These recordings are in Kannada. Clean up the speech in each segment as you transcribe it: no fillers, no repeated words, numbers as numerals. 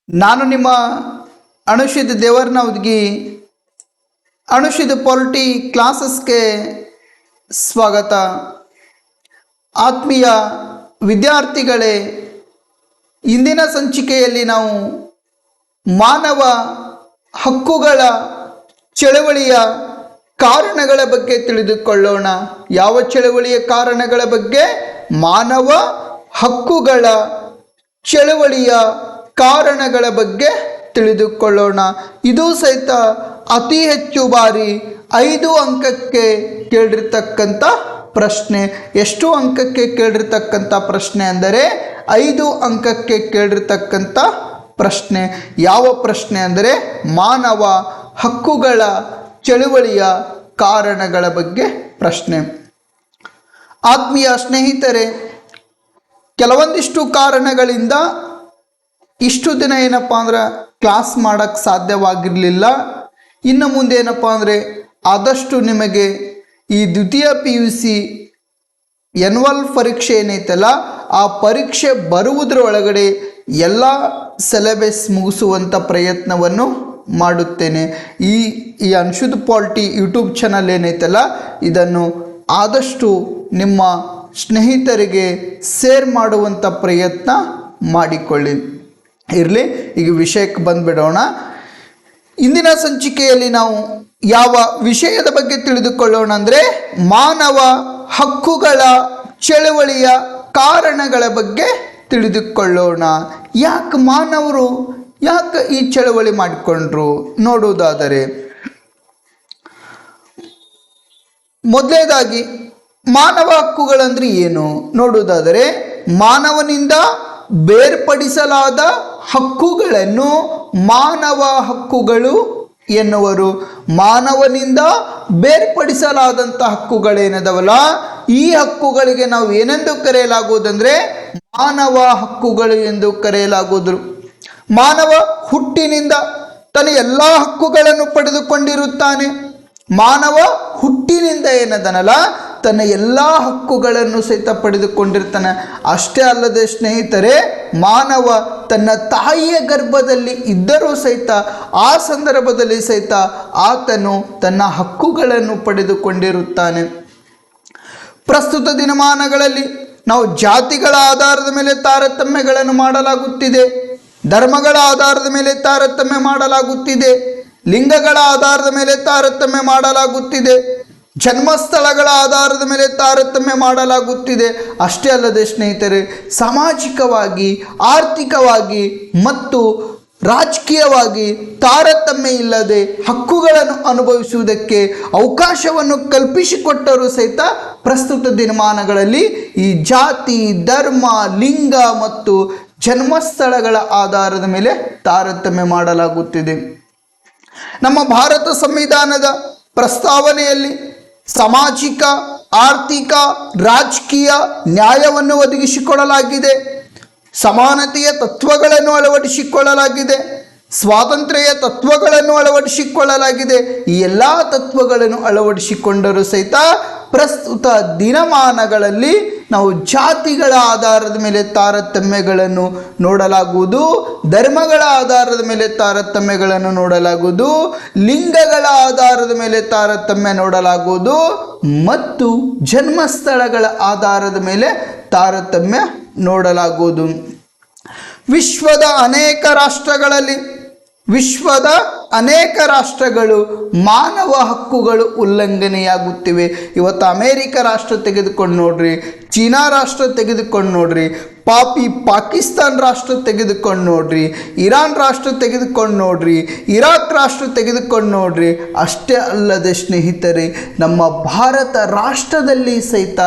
ನಾನು ನಿಮ್ಮ ಅನುಷಿತ್ ದೇವರನವದ್ಗಿ ಅನುಷಿತ್ ಪಾಲಿಟಿ ಕ್ಲಾಸಸ್ಗೆ ಸ್ವಾಗತ. ಆತ್ಮೀಯ ವಿದ್ಯಾರ್ಥಿಗಳೇ, ಇಂದಿನ ಸಂಚಿಕೆಯಲ್ಲಿ ನಾವು ಮಾನವ ಹಕ್ಕುಗಳ ಚಳವಳಿಯ ಕಾರಣಗಳ ಬಗ್ಗೆ ತಿಳಿದುಕೊಳ್ಳೋಣ. ಯಾವ ಚಳವಳಿಯ ಕಾರಣಗಳ ಬಗ್ಗೆ? ಮಾನವ ಹಕ್ಕುಗಳ ಚಳವಳಿಯ ಕಾರಣಗಳ ಬಗ್ಗೆ ತಿಳಿದುಕೊಳ್ಳೋಣ. ಇದು ಸಹಿತ ಅತಿ ಹೆಚ್ಚು ಬಾರಿ 5 ಅಂಕಕ್ಕೆ ಕೇಳಿರ್ತಕ್ಕಂಥ ಪ್ರಶ್ನೆ. ಎಷ್ಟು ಅಂಕಕ್ಕೆ ಕೇಳಿರ್ತಕ್ಕಂಥ ಪ್ರಶ್ನೆ ಅಂದರೆ 5 ಅಂಕಕ್ಕೆ ಕೇಳಿರ್ತಕ್ಕಂಥ ಪ್ರಶ್ನೆ. ಯಾವ ಪ್ರಶ್ನೆ ಅಂದರೆ ಮಾನವ ಹಕ್ಕುಗಳ ಚಳುವಳಿಯ ಕಾರಣಗಳ ಬಗ್ಗೆ ಪ್ರಶ್ನೆ. ಆತ್ಮೀಯ ಸ್ನೇಹಿತರೆ, ಕೆಲವೊಂದಿಷ್ಟು ಕಾರಣಗಳಿಂದ ಇಷ್ಟು ದಿನ ಏನಪ್ಪ ಅಂದ್ರೆ ಕ್ಲಾಸ್ ಮಾಡೋಕ್ಕೆ ಸಾಧ್ಯವಾಗಿರಲಿಲ್ಲ. ಇನ್ನು ಮುಂದೆ ಏನಪ್ಪ ಅಂದರೆ ಆದಷ್ಟು ನಿಮಗೆ ಈ ದ್ವಿತೀಯ PUC ಎನ್ಯುವಲ್ ಪರೀಕ್ಷೆ ಏನೈತಲ್ಲ, ಆ ಪರೀಕ್ಷೆ ಬರುವುದರ ಒಳಗಡೆ ಎಲ್ಲ ಸಿಲೆಬಸ್ ಮುಗಿಸುವಂಥ ಪ್ರಯತ್ನವನ್ನು ಮಾಡುತ್ತೇನೆ. ಈ ಅನುಷಿತ್ ಪಾಲಿಟಿ ಯೂಟ್ಯೂಬ್ ಚಾನಲ್ ಏನೈತಲ್ಲ, ಇದನ್ನು ಆದಷ್ಟು ನಿಮ್ಮ ಸ್ನೇಹಿತರಿಗೆ ಶೇರ್ ಮಾಡುವಂಥ ಪ್ರಯತ್ನ ಮಾಡಿಕೊಳ್ಳಿ. ಇರಲಿ, ಈಗ ವಿಷಯಕ್ಕೆ ಬಂದುಬಿಡೋಣ. ಇಂದಿನ ಸಂಚಿಕೆಯಲ್ಲಿ ನಾವು ಯಾವ ವಿಷಯದ ಬಗ್ಗೆ ತಿಳಿದುಕೊಳ್ಳೋಣ ಅಂದರೆ ಮಾನವ ಹಕ್ಕುಗಳ ಚಳವಳಿಯ ಕಾರಣಗಳ ಬಗ್ಗೆ ತಿಳಿದುಕೊಳ್ಳೋಣ. ಯಾಕೆ ಮಾನವರು ಈ ಚಳವಳಿ ಮಾಡಿಕೊಂಡ್ರು ನೋಡುವುದಾದರೆ, ಮೊದಲನೇದಾಗಿ ಮಾನವ ಹಕ್ಕುಗಳಂದ್ರೆ ಏನು ನೋಡುವುದಾದರೆ, ಮಾನವನಿಂದ ಬೇರ್ಪಡಿಸಲಾದ ಹಕ್ಕುಗಳನ್ನು ಮಾನವ ಹಕ್ಕುಗಳು ಎನ್ನುವರು. ಮಾನವನಿಂದ ಬೇರ್ಪಡಿಸಲಾದಂಥ ಹಕ್ಕುಗಳೇನದವಲ್ಲ, ಈ ಹಕ್ಕುಗಳಿಗೆ ನಾವು ಏನೆಂದು ಕರೆಯಲಾಗುವುದಂದರೆ ಮಾನವ ಹಕ್ಕುಗಳು ಎಂದು ಕರೆಯಲಾಗುವುದು. ಮಾನವ ಹುಟ್ಟಿನಿಂದ ತನ್ನ ಎಲ್ಲ ಹಕ್ಕುಗಳನ್ನು ಪಡೆದುಕೊಂಡಿರುತ್ತಾನೆ. ಮಾನವ ಹುಟ್ಟಿನಿಂದ ಏನದನಲ್ಲ, ತನ್ನ ಎಲ್ಲ ಹಕ್ಕುಗಳನ್ನು ಸಹಿತ ಪಡೆದುಕೊಂಡಿರ್ತಾನೆ. ಅಷ್ಟೇ ಅಲ್ಲದೆ ಸ್ನೇಹಿತರೆ, ಮಾನವ ತನ್ನ ತಾಯಿಯ ಗರ್ಭದಲ್ಲಿ ಇದ್ದರೂ ಸಹಿತ ಆ ಸಂದರ್ಭದಲ್ಲಿ ಸಹಿತ ಆತನು ತನ್ನ ಹಕ್ಕುಗಳನ್ನು ಪಡೆದುಕೊಂಡಿರುತ್ತಾನೆ. ಪ್ರಸ್ತುತ ದಿನಮಾನಗಳಲ್ಲಿ ನಾವು ಜಾತಿಗಳ ಆಧಾರದ ಮೇಲೆ ತಾರತಮ್ಯಗಳನ್ನು ಮಾಡಲಾಗುತ್ತಿದೆ, ಧರ್ಮಗಳ ಆಧಾರದ ಮೇಲೆ ತಾರತಮ್ಯ ಮಾಡಲಾಗುತ್ತಿದೆ, ಲಿಂಗಗಳ ಆಧಾರದ ಮೇಲೆ ತಾರತಮ್ಯ ಮಾಡಲಾಗುತ್ತಿದೆ, ಜನ್ಮಸ್ಥಳಗಳ ಆಧಾರದ ಮೇಲೆ ತಾರತಮ್ಯ ಮಾಡಲಾಗುತ್ತಿದೆ. ಅಷ್ಟೇ ಅಲ್ಲದೆ ಸ್ನೇಹಿತರೆ, ಸಾಮಾಜಿಕವಾಗಿ, ಆರ್ಥಿಕವಾಗಿ ಮತ್ತು ರಾಜಕೀಯವಾಗಿ ತಾರತಮ್ಯ ಇಲ್ಲದೆ ಹಕ್ಕುಗಳನ್ನು ಅನುಭವಿಸುವುದಕ್ಕೆ ಅವಕಾಶವನ್ನು ಕಲ್ಪಿಸಿಕೊಟ್ಟರೂ ಸಹಿತ ಪ್ರಸ್ತುತ ದಿನಮಾನಗಳಲ್ಲಿ ಈ ಜಾತಿ, ಧರ್ಮ, ಲಿಂಗ ಮತ್ತು ಜನ್ಮಸ್ಥಳಗಳ ಆಧಾರದ ಮೇಲೆ ತಾರತಮ್ಯ ಮಾಡಲಾಗುತ್ತಿದೆ. ನಮ್ಮ ಭಾರತ ಸಂವಿಧಾನದ ಪ್ರಸ್ತಾವನೆಯಲ್ಲಿ ಸಾಮಾಜಿಕ, ಆರ್ಥಿಕ, ರಾಜಕೀಯ ನ್ಯಾಯವನ್ನು ಒದಗಿಸಿಕೊಡಲಾಗಿದೆ, ಸಮಾನತೆಯ ತತ್ವಗಳನ್ನು ಅಳವಡಿಸಿಕೊಳ್ಳಲಾಗಿದೆ, ಸ್ವಾತಂತ್ರ್ಯ ತತ್ವಗಳನ್ನು ಅಳವಡಿಸಿಕೊಳ್ಳಲಾಗಿದೆ. ಈ ಎಲ್ಲ ತತ್ವಗಳನ್ನು ಅಳವಡಿಸಿಕೊಂಡರೂ ಸಹಿತ ಪ್ರಸ್ತುತ ದಿನಮಾನಗಳಲ್ಲಿ ನಾವು ಜಾತಿಗಳ ಆಧಾರದ ಮೇಲೆ ತಾರತಮ್ಯಗಳನ್ನು ನೋಡಲಾಗುವುದು, ಧರ್ಮಗಳ ಆಧಾರದ ಮೇಲೆ ತಾರತಮ್ಯಗಳನ್ನು ನೋಡಲಾಗುವುದು, ಲಿಂಗಗಳ ಆಧಾರದ ಮೇಲೆ ತಾರತಮ್ಯ ನೋಡಲಾಗುವುದು ಮತ್ತು ಜನ್ಮಸ್ಥಳಗಳ ಆಧಾರದ ಮೇಲೆ ತಾರತಮ್ಯ ನೋಡಲಾಗುವುದು. ವಿಶ್ವದ ಅನೇಕ ರಾಷ್ಟ್ರಗಳು ಮಾನವ ಹಕ್ಕುಗಳು ಉಲ್ಲಂಘನೆಯಾಗುತ್ತಿವೆ. ಇವತ್ತು ಅಮೇರಿಕ ರಾಷ್ಟ್ರ ತೆಗೆದುಕೊಂಡು ನೋಡ್ರಿ, ಚೀನಾ ರಾಷ್ಟ್ರ ತೆಗೆದುಕೊಂಡು ನೋಡ್ರಿ, ಪಾಕಿಸ್ತಾನ್ ರಾಷ್ಟ್ರ ತೆಗೆದುಕೊಂಡು ನೋಡ್ರಿ, ಇರಾನ್ ರಾಷ್ಟ್ರ ತೆಗೆದುಕೊಂಡು ನೋಡ್ರಿ, ಇರಾಕ್ ರಾಷ್ಟ್ರ ತೆಗೆದುಕೊಂಡು ನೋಡ್ರಿ. ಅಷ್ಟೇ ಅಲ್ಲದೆ ಸ್ನೇಹಿತರೆ, ನಮ್ಮ ಭಾರತ ರಾಷ್ಟ್ರದಲ್ಲಿ ಸಹಿತ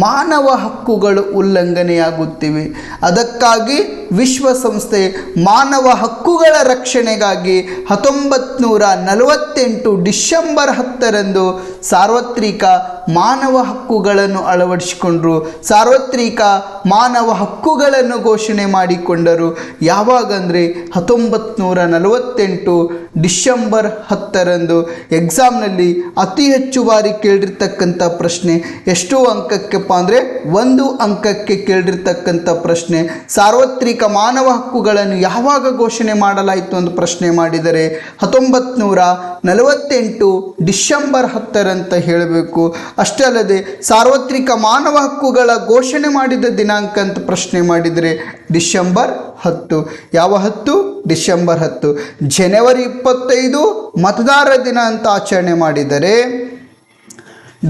ಮಾನವ ಹಕ್ಕುಗಳು ಉಲ್ಲಂಘನೆಯಾಗುತ್ತಿವೆ. ಅದಕ್ಕಾಗಿ ವಿಶ್ವಸಂಸ್ಥೆ ಮಾನವ ಹಕ್ಕುಗಳ ರಕ್ಷಣೆಗಾಗಿ 1948 ಡಿಸೆಂಬರ್ 10ರಂದು ಸಾರ್ವತ್ರಿಕ ಮಾನವ ಹಕ್ಕುಗಳನ್ನು ಅಳವಡಿಸಿಕೊಂಡರು, ಸಾರ್ವತ್ರಿಕ ಮಾನವ ಹಕ್ಕುಗಳನ್ನು ಘೋಷಣೆ ಮಾಡಿಕೊಂಡರು. ಯಾವಾಗಂದರೆ 1948 ಡಿಸೆಂಬರ್ 10ರಂದು. ಎಕ್ಸಾಮ್ನಲ್ಲಿ ಅತಿ ಹೆಚ್ಚು ಬಾರಿ ಕೇಳಿರ್ತಕ್ಕಂಥ ಪ್ರಶ್ನೆ, ಎಷ್ಟು ಅಂಕಕ್ಕೆಪ್ಪ ಅಂದರೆ 1 ಅಂಕಕ್ಕೆ ಕೇಳಿರ್ತಕ್ಕಂಥ ಪ್ರಶ್ನೆ. ಸಾರ್ವತ್ರಿಕ ಮಾನವ ಹಕ್ಕುಗಳನ್ನು ಯಾವಾಗ ಘೋಷಣೆ ಮಾಡಲಾಯಿತು ಅಂತ ಪ್ರಶ್ನೆ ಮಾಡಿದರೆ 1948 ಡಿಸೆಂಬರ್ 10ರಂತ ಹೇಳಬೇಕು. ಅಷ್ಟೇ ಅಲ್ಲದೆ ಸಾರ್ವತ್ರಿಕ ಮಾನವ ಹಕ್ಕುಗಳ ಘೋಷಣೆ ಮಾಡಿದ ದಿನಾಂಕ ಅಂತ ಪ್ರಶ್ನೆ ಮಾಡಿದರೆ ಡಿಸೆಂಬರ್ 10. ಯಾವ 10? ಡಿಸೆಂಬರ್ 10. ಜನವರಿ 25 ಮತದಾರರ ದಿನ ಅಂತ ಆಚರಣೆ ಮಾಡಿದರೆ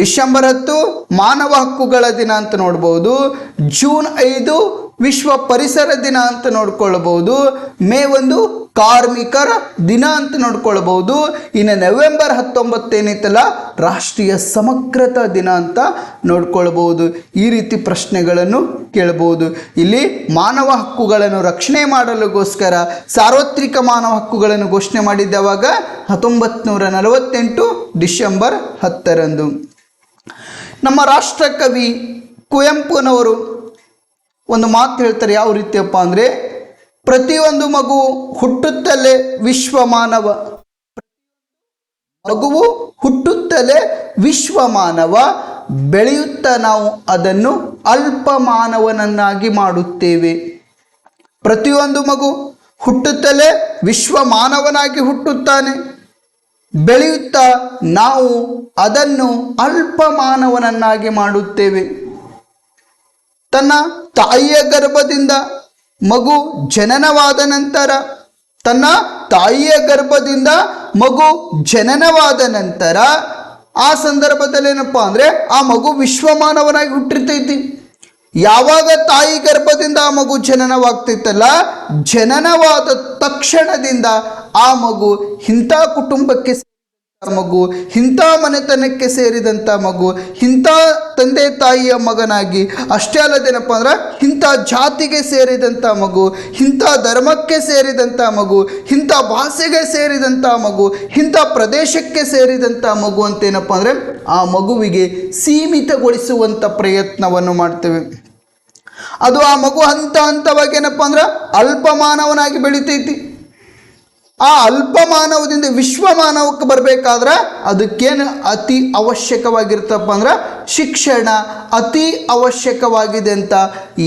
ಡಿಸೆಂಬರ್ 10 ಮಾನವ ಹಕ್ಕುಗಳ ದಿನ ಅಂತ ನೋಡ್ಬೋದು. ಜೂನ್ 5 ವಿಶ್ವ ಪರಿಸರ ದಿನ ಅಂತ ನೋಡ್ಕೊಳ್ಬಹುದು. ಮೇ 1 ಕಾರ್ಮಿಕರ ದಿನ ಅಂತ ನೋಡ್ಕೊಳ್ಬಹುದು. ಇನ್ನು ನವೆಂಬರ್ 19 ಏನೈತಲ್ಲ ರಾಷ್ಟ್ರೀಯ ಸಮಗ್ರತಾ ದಿನ ಅಂತ ನೋಡ್ಕೊಳ್ಬಹುದು. ಈ ರೀತಿ ಪ್ರಶ್ನೆಗಳನ್ನು ಕೇಳಬಹುದು. ಇಲ್ಲಿ ಮಾನವ ಹಕ್ಕುಗಳನ್ನು ರಕ್ಷಣೆ ಮಾಡಲಿಗೋಸ್ಕರ ಸಾರ್ವತ್ರಿಕ ಮಾನವ ಹಕ್ಕುಗಳನ್ನು ಘೋಷಣೆ ಮಾಡಿದ್ದವಾಗ 1948 ಡಿಸೆಂಬರ್ 10ರಂದು. ನಮ್ಮ ರಾಷ್ಟ್ರಕವಿ ಕುವೆಂಪುನವರು ಒಂದು ಮಾತು ಹೇಳ್ತಾರೆ. ಯಾವ ರೀತಿಯಪ್ಪ ಅಂದರೆ, ಪ್ರತಿಯೊಂದು ಮಗು ಹುಟ್ಟುತ್ತಲೇ ವಿಶ್ವ ಮಾನವ, ಮಗುವು ಹುಟ್ಟುತ್ತಲೇ ವಿಶ್ವ ಮಾನವ, ಬೆಳೆಯುತ್ತಾ ನಾವು ಅದನ್ನು ಅಲ್ಪ ಮಾನವನನ್ನಾಗಿ ಮಾಡುತ್ತೇವೆ. ಪ್ರತಿಯೊಂದು ಮಗು ಹುಟ್ಟುತ್ತಲೇ ವಿಶ್ವ ಮಾನವನಾಗಿ ಹುಟ್ಟುತ್ತಾನೆ, ಬೆಳೆಯುತ್ತಾ ನಾವು ಅದನ್ನು ಅಲ್ಪ ಮಾನವನನ್ನಾಗಿ ಮಾಡುತ್ತೇವೆ. ತನ್ನ ತಾಯಿಯ ಗರ್ಭದಿಂದ ಮಗು ಜನನವಾದ ನಂತರ ಜನನವಾದ ನಂತರ ಆ ಸಂದರ್ಭದಲ್ಲಿ ಏನಪ್ಪ ಅಂದರೆ ಆ ಮಗು ವಿಶ್ವಮಾನವನಾಗಿ ಹುಟ್ಟಿರ್ತೈತಿ. ಯಾವಾಗ ತಾಯಿ ಗರ್ಭದಿಂದ ಆ ಮಗು ಜನನವಾಗ್ತೈತಲ್ಲ, ಜನನವಾದ ತಕ್ಷಣದಿಂದ ಆ ಮಗು ಇಂಥ ಕುಟುಂಬಕ್ಕೆ ಮಗು, ಇಂಥ ಮನೆತನಕ್ಕೆ ಸೇರಿದಂಥ ಮಗು, ಇಂಥ ತಂದೆ ತಾಯಿಯ ಮಗನಾಗಿ, ಅಷ್ಟೇ ಅಲ್ಲದೇನಪ್ಪ ಅಂದ್ರೆ ಇಂಥ ಜಾತಿಗೆ ಸೇರಿದಂಥ ಮಗು, ಇಂಥ ಧರ್ಮಕ್ಕೆ ಸೇರಿದಂಥ ಮಗು, ಇಂಥ ಭಾಷೆಗೆ ಸೇರಿದಂಥ ಮಗು, ಇಂಥ ಪ್ರದೇಶಕ್ಕೆ ಸೇರಿದಂಥ ಮಗು ಅಂತೇನಪ್ಪ ಅಂದರೆ ಆ ಮಗುವಿಗೆ ಸೀಮಿತಗೊಳಿಸುವಂಥ ಪ್ರಯತ್ನವನ್ನು ಮಾಡ್ತೇವೆ. ಅದು ಆ ಮಗು ಹಂತ ಹಂತವಾಗಿ ಏನಪ್ಪ ಅಂದ್ರೆ ಅಲ್ಪ ಮಾನವನಾಗಿ ಬೆಳಿತೈತಿ. ಆ ಅಲ್ಪ ಮಾನವದಿಂದ ವಿಶ್ವ ಮಾನವಕ್ಕೆ ಬರಬೇಕಾದ್ರೆ ಅದಕ್ಕೇನು ಅತಿ ಅವಶ್ಯಕವಾಗಿರ್ತಪ್ಪ ಅಂದ್ರೆ ಶಿಕ್ಷಣ ಅತಿ ಅವಶ್ಯಕವಾಗಿದೆ ಅಂತ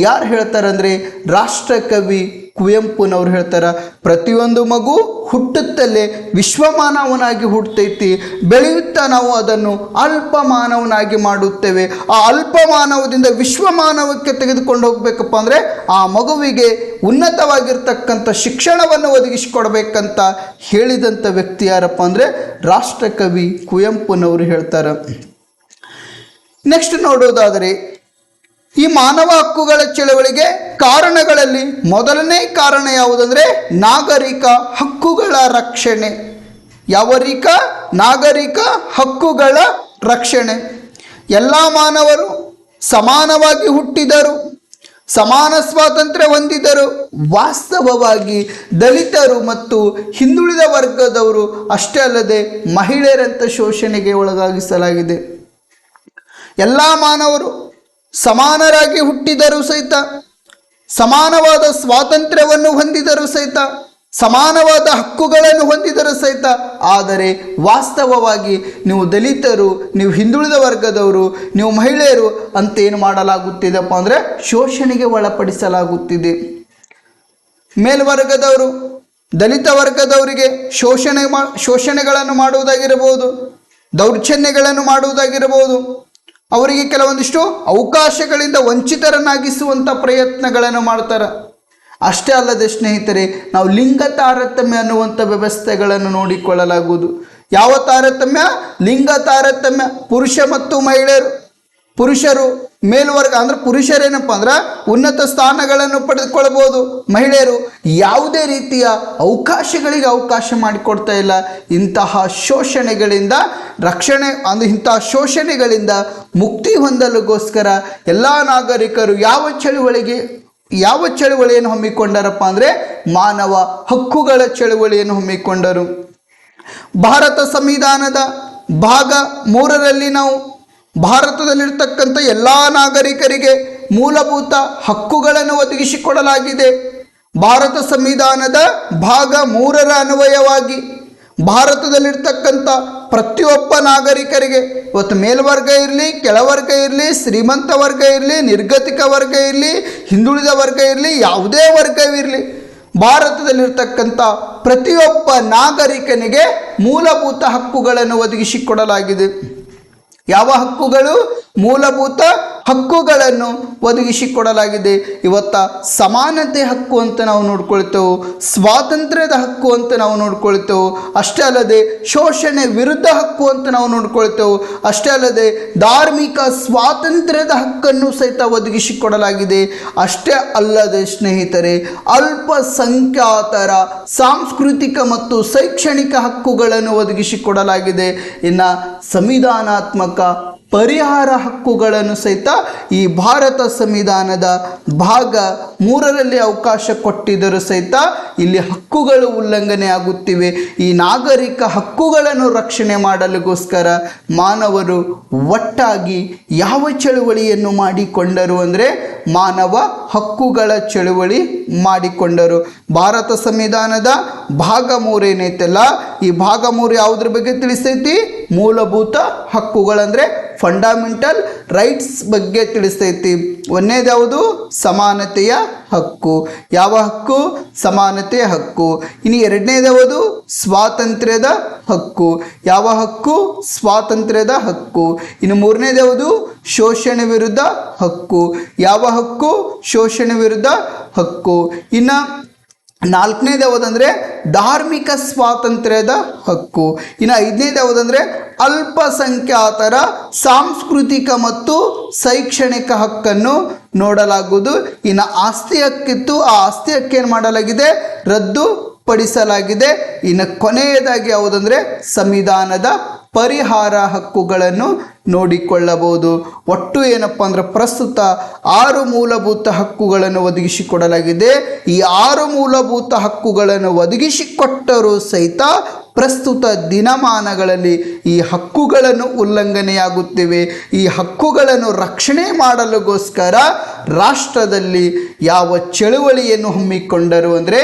ಯಾರು ಹೇಳ್ತಾರಂದರೆ ರಾಷ್ಟ್ರಕವಿ ಕುವೆಂಪುನವ್ರು ಹೇಳ್ತಾರೆ. ಪ್ರತಿಯೊಂದು ಮಗು ಹುಟ್ಟುತ್ತಲೇ ವಿಶ್ವ ಮಾನವನಾಗಿ ಹುಟ್ಟೈತಿ, ಬೆಳೆಯುತ್ತಾ ನಾವು ಅದನ್ನು ಅಲ್ಪ ಮಾನವನಾಗಿ ಮಾಡುತ್ತೇವೆ. ಆ ಅಲ್ಪ ಮಾನವದಿಂದ ವಿಶ್ವ ಮಾನವಕ್ಕೆ ತೆಗೆದುಕೊಂಡು ಹೋಗ್ಬೇಕಪ್ಪ ಅಂದರೆ ಆ ಮಗುವಿಗೆ ಉನ್ನತವಾಗಿರ್ತಕ್ಕಂಥ ಶಿಕ್ಷಣವನ್ನು ಒದಗಿಸಿಕೊಡ್ಬೇಕಂತ ಹೇಳಿದಂಥ ವ್ಯಕ್ತಿ ಯಾರಪ್ಪ ಅಂದರೆ ರಾಷ್ಟ್ರಕವಿ ಕುವೆಂಪುನವರು ಹೇಳ್ತಾರೆ. ನೆಕ್ಸ್ಟ್ ನೋಡೋದಾದರೆ ಈ ಮಾನವ ಹಕ್ಕುಗಳ ಚಳವಳಿಗೆ ಕಾರಣಗಳಲ್ಲಿ ಮೊದಲನೇ ಕಾರಣ ಯಾವುದಂದರೆ ನಾಗರಿಕ ಹಕ್ಕುಗಳ ರಕ್ಷಣೆ. ನಾಗರಿಕ ಹಕ್ಕುಗಳ ರಕ್ಷಣೆ. ಎಲ್ಲ ಮಾನವರು ಸಮಾನವಾಗಿ ಹುಟ್ಟಿದರು, ಸಮಾನ ಸ್ವಾತಂತ್ರ್ಯ ಹೊಂದಿದರು. ವಾಸ್ತವವಾಗಿ ದಲಿತರು ಮತ್ತು ಹಿಂದುಳಿದ ವರ್ಗದವರು ಅಷ್ಟೇ ಅಲ್ಲದೆ ಮಹಿಳೆಯರಂಥ ಶೋಷಣೆಗೆ ಒಳಗಾಗಿಸಲಾಗಿದೆ. ಎಲ್ಲ ಮಾನವರು ಸಮಾನರಾಗಿ ಹುಟ್ಟಿದರೂ ಸಹಿತ, ಸಮಾನವಾದ ಸ್ವಾತಂತ್ರ್ಯವನ್ನು ಹೊಂದಿದರೂ ಸಹಿತ, ಸಮಾನವಾದ ಹಕ್ಕುಗಳನ್ನು ಹೊಂದಿದರೂ ಸಹಿತ, ಆದರೆ ವಾಸ್ತವವಾಗಿ ನೀವು ದಲಿತರು, ನೀವು ಹಿಂದುಳಿದ ವರ್ಗದವರು, ನೀವು ಮಹಿಳೆಯರು ಅಂತ ಏನು ಮಾಡಲಾಗುತ್ತಿದೆಪ್ಪ ಅಂದರೆ ಶೋಷಣೆಗೆ ಒಳಪಡಿಸಲಾಗುತ್ತಿದೆ. ಮೇಲ್ವರ್ಗದವರು ದಲಿತ ವರ್ಗದವರಿಗೆ ಶೋಷಣೆಗಳನ್ನು ಮಾಡುವುದಾಗಿರಬಹುದು, ದೌರ್ಜನ್ಯಗಳನ್ನು ಮಾಡುವುದಾಗಿರಬಹುದು, ಅವರಿಗೆ ಕೆಲವೊಂದಿಷ್ಟು ಅವಕಾಶಗಳಿಂದ ವಂಚಿತರನ್ನಾಗಿಸುವಂಥ ಪ್ರಯತ್ನಗಳನ್ನು ಮಾಡ್ತಾರೆ. ಅಷ್ಟೇ ಅಲ್ಲದೆ ಸ್ನೇಹಿತರೆ, ನಾವು ಲಿಂಗ ತಾರತಮ್ಯ ಅನ್ನುವಂಥ ವ್ಯವಸ್ಥೆಗಳನ್ನು ನೋಡಿಕೊಳ್ಳಲಾಗುವುದು. ಯಾವ ತಾರತಮ್ಯ? ಲಿಂಗ ತಾರತಮ್ಯ. ಪುರುಷ ಮತ್ತು ಮಹಿಳೆಯರು, ಪುರುಷರು ಮೇಲ್ವರ್ಗ ಅಂದರೆ ಪುರುಷರೇನಪ್ಪ ಅಂದ್ರೆ ಉನ್ನತ ಸ್ಥಾನಗಳನ್ನು ಪಡೆದುಕೊಳ್ಬೋದು, ಮಹಿಳೆಯರು ಯಾವುದೇ ರೀತಿಯ ಅವಕಾಶಗಳಿಗೆ ಅವಕಾಶ ಮಾಡಿಕೊಡ್ತಾ ಇಲ್ಲ. ಇಂತಹ ಶೋಷಣೆಗಳಿಂದ ರಕ್ಷಣೆ ಅಂದರೆ ಇಂತಹ ಶೋಷಣೆಗಳಿಂದ ಮುಕ್ತಿ ಹೊಂದಲಿಗೋಸ್ಕರ ಎಲ್ಲ ನಾಗರಿಕರು ಯಾವ ಚಳುವಳಿಯನ್ನು ಹಮ್ಮಿಕೊಂಡರಪ್ಪ ಅಂದರೆ ಮಾನವ ಹಕ್ಕುಗಳ ಚಳುವಳಿಯನ್ನು ಹಮ್ಮಿಕೊಂಡರು. ಭಾರತ ಸಂವಿಧಾನದ ಭಾಗ 3ರಲ್ಲಿ ನಾವು ಭಾರತದಲ್ಲಿರ್ತಕ್ಕಂಥ ಎಲ್ಲ ನಾಗರಿಕರಿಗೆ ಮೂಲಭೂತ ಹಕ್ಕುಗಳನ್ನು ಒದಗಿಸಿಕೊಡಲಾಗಿದೆ. ಭಾರತ ಸಂವಿಧಾನದ ಭಾಗ 3ರ ಅನ್ವಯವಾಗಿ ಭಾರತದಲ್ಲಿರ್ತಕ್ಕಂಥ ಪ್ರತಿಯೊಬ್ಬ ನಾಗರಿಕರಿಗೆ, ಇವತ್ತು ಮೇಲ್ವರ್ಗ ಇರಲಿ, ಕೆಳವರ್ಗ ಇರಲಿ, ಶ್ರೀಮಂತ ವರ್ಗ ಇರಲಿ, ನಿರ್ಗತಿಕ ವರ್ಗ ಇರಲಿ, ಹಿಂದುಳಿದ ವರ್ಗ ಇರಲಿ, ಯಾವುದೇ ವರ್ಗವಿರಲಿ, ಭಾರತದಲ್ಲಿರ್ತಕ್ಕಂಥ ಪ್ರತಿಯೊಬ್ಬ ನಾಗರಿಕನಿಗೆ ಮೂಲಭೂತ ಹಕ್ಕುಗಳನ್ನು ಒದಗಿಸಿಕೊಡಲಾಗಿದೆ. ಯಾವ ಹಕ್ಕುಗಳು? ಮೂಲಭೂತ ಹಕ್ಕುಗಳನ್ನು ಒದಗಿಸಿಕೊಡಲಾಗಿದೆ. ಇವತ್ತ ಸಮಾನತೆ ಹಕ್ಕು ಅಂತ ನಾವು ನೋಡ್ಕೊಳ್ತೇವೆ, ಸ್ವಾತಂತ್ರ್ಯದ ಹಕ್ಕು ಅಂತ ನಾವು ನೋಡ್ಕೊಳ್ತೇವೆ. ಅಷ್ಟೇ ಅಲ್ಲದೆ ಶೋಷಣೆ ವಿರುದ್ಧ ಹಕ್ಕು ಅಂತ ನಾವು ನೋಡ್ಕೊಳ್ತೇವೆ. ಅಷ್ಟೇ ಅಲ್ಲದೆ ಧಾರ್ಮಿಕ ಸ್ವಾತಂತ್ರ್ಯದ ಹಕ್ಕನ್ನು ಸಹಿತ ಒದಗಿಸಿಕೊಡಲಾಗಿದೆ. ಅಷ್ಟೇ ಅಲ್ಲದೆ ಸ್ನೇಹಿತರೆ, ಅಲ್ಪಸಂಖ್ಯಾತರ ಸಾಂಸ್ಕೃತಿಕ ಮತ್ತು ಶೈಕ್ಷಣಿಕ ಹಕ್ಕುಗಳನ್ನು ಒದಗಿಸಿಕೊಡಲಾಗಿದೆ. ಇನ್ನು ಸಂವಿಧಾನಾತ್ಮಕ ಪರಿಹಾರ ಹಕ್ಕುಗಳನ್ನು ಸಹಿತ ಈ ಭಾರತ ಸಂವಿಧಾನದ ಭಾಗ 3ರಲ್ಲಿ ಅವಕಾಶ ಕೊಟ್ಟಿದ್ದರೂ ಸಹಿತ ಇಲ್ಲಿ ಹಕ್ಕುಗಳು ಉಲ್ಲಂಘನೆ ಆಗುತ್ತಿವೆ. ಈ ನಾಗರಿಕ ಹಕ್ಕುಗಳನ್ನು ರಕ್ಷಣೆ ಮಾಡಲಿಗೋಸ್ಕರ ಮಾನವರು ಒಟ್ಟಾಗಿ ಯಾವ ಚಳುವಳಿಯನ್ನು ಮಾಡಿಕೊಂಡರು ಅಂದರೆ ಮಾನವ ಹಕ್ಕುಗಳ ಚಳುವಳಿ ಮಾಡಿಕೊಂಡರು. ಭಾರತ ಸಂವಿಧಾನದ ಭಾಗ 3 ಏನೈತಲ್ಲ, ಈ ಭಾಗ 3 ಯಾವುದ್ರ ಬಗ್ಗೆ ತಿಳಿಸ್ತೈತಿ? ಮೂಲಭೂತ ಹಕ್ಕುಗಳಂದರೆ ಫಂಡಮೆಂಟಲ್ ರೈಟ್ಸ್ ಬಗ್ಗೆ ತಿಳಿಸ್ತೈತಿ. ಒಂದನೇದು ಯಾವುದು? ಸಮಾನತೆಯ ಹಕ್ಕು. ಯಾವ ಹಕ್ಕು? ಸಮಾನತೆಯ ಹಕ್ಕು. ಇನ್ನು ಎರಡನೇದು ಯಾವುದು? ಸ್ವಾತಂತ್ರ್ಯದ ಹಕ್ಕು. ಯಾವ ಹಕ್ಕು? ಸ್ವಾತಂತ್ರ್ಯದ ಹಕ್ಕು. ಇನ್ನು ಮೂರನೇದು ಯಾವುದು? ಶೋಷಣೆ ವಿರುದ್ಧ ಹಕ್ಕು. ಯಾವ ಹಕ್ಕು? ಶೋಷಣೆ ವಿರುದ್ಧ ಹಕ್ಕು. ಇನ್ನು ನಾಲ್ಕನೇದು ಯಾವುದಂದರೆ ಧಾರ್ಮಿಕ ಸ್ವಾತಂತ್ರ್ಯದ ಹಕ್ಕು. ಇನ್ನು ಐದನೇದು ಯಾವುದಂದರೆ ಅಲ್ಪಸಂಖ್ಯಾತರ ಸಾಂಸ್ಕೃತಿಕ ಮತ್ತು ಶೈಕ್ಷಣಿಕ ಹಕ್ಕನ್ನು ನೋಡಲಾಗುವುದು. ಇನ್ನು ಆಸ್ತಿ ಹಕ್ಕಿತ್ತು, ಆ ಆಸ್ತಿ ಹಕ್ಕೇನು ಮಾಡಲಾಗಿದೆ? ರದ್ದುಪಡಿಸಲಾಗಿದೆ. ಇನ್ನು ಕೊನೆಯದಾಗಿ ಯಾವುದಂದರೆ ಸಂವಿಧಾನದ ಪರಿಹಾರ ಹಕ್ಕುಗಳನ್ನು ನೋಡಿಕೊಳ್ಳಬಹುದು. ಒಟ್ಟು ಏನಪ್ಪ ಅಂದ್ರೆ ಪ್ರಸ್ತುತ 6 ಮೂಲಭೂತ ಹಕ್ಕುಗಳನ್ನು ಒದಗಿಸಿಕೊಡಲಾಗಿದೆ. ಈ 6 ಮೂಲಭೂತ ಹಕ್ಕುಗಳನ್ನು ಒದಗಿಸಿಕೊಟ್ಟರೂ ಸಹಿತ ಪ್ರಸ್ತುತ ದಿನಮಾನಗಳಲ್ಲಿ ಈ ಹಕ್ಕುಗಳನ್ನು ಉಲ್ಲಂಘನೆಯಾಗುತ್ತಿವೆ. ಈ ಹಕ್ಕುಗಳನ್ನು ರಕ್ಷಣೆ ಮಾಡಲಿಗೋಸ್ಕರ ರಾಷ್ಟ್ರದಲ್ಲಿ ಯಾವ ಚಳುವಳಿಯನ್ನು ಹಮ್ಮಿಕೊಂಡರು ಅಂದರೆ